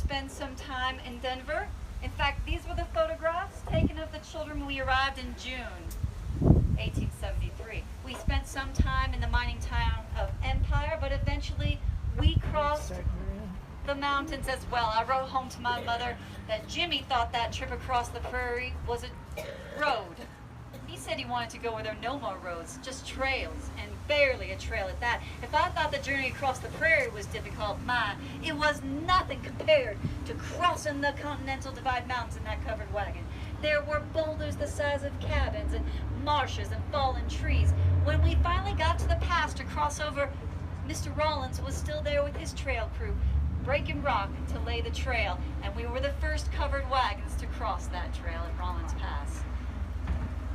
spend some time in Denver. In fact, these were the photographs taken of the children when we arrived in June 1873. We spent some time in the mining town of Empire, but eventually we crossed the mountains as well. I wrote home to my mother that Jimmy thought that trip across the prairie was a road. He said he wanted to go where there are no more roads, just trails, and barely a trail at that. If I thought the journey across the prairie was difficult, it was nothing compared to crossing the Continental Divide Mountains in that covered wagon. There were boulders the size of cabins and marshes and fallen trees. When we finally got to the pass to cross over, Mr. Rollins was still there with his trail crew, breaking rock to lay the trail, and we were the first covered wagons to cross that trail at Rollins Pass.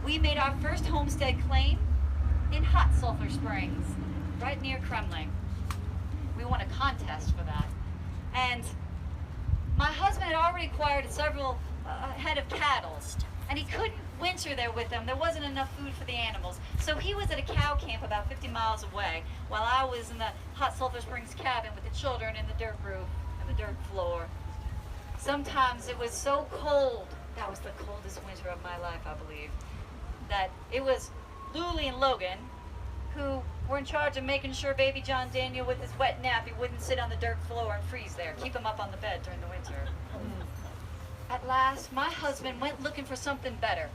We made our first homestead claim in Hot Sulphur Springs, right near Kremling. We won a contest for that. And my husband had already acquired several head of cattle, and he couldn't winter there with them. There wasn't enough food for the animals. So he was at a cow camp about 50 miles away, while I was in the Hot Sulphur Springs cabin with the children in the dirt roof and the dirt floor. Sometimes it was so cold. That was the coldest winter of my life, I believe. That it was Luli and Logan who were in charge of making sure baby John Daniel with his wet nappy wouldn't sit on the dirt floor and freeze there. Keep him up on the bed during the winter. At last, my husband went looking for something better.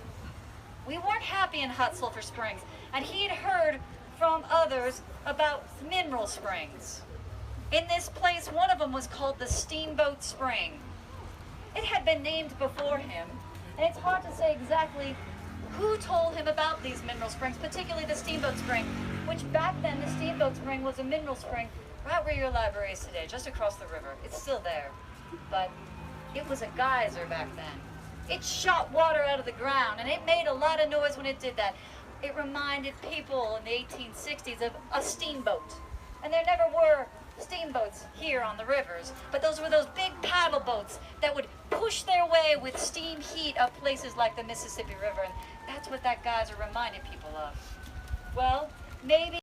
We weren't happy in Hot Sulphur Springs, and he had heard from others about mineral springs. In this place, one of them was called the Steamboat Spring. It had been named before him, and it's hard to say exactly who told him about these mineral springs, particularly the Steamboat Spring, which back then the Steamboat Spring was a mineral spring right where your library is today, just across the river. It's still there, but it was a geyser back then. It shot water out of the ground, and it made a lot of noise when it did that. It reminded people in the 1860s of a steamboat, and there never were steamboats here on the rivers, but those were those big paddle boats that would push their way with steam heat up places like the Mississippi River, and that's what that geyser reminded people of. Well, maybe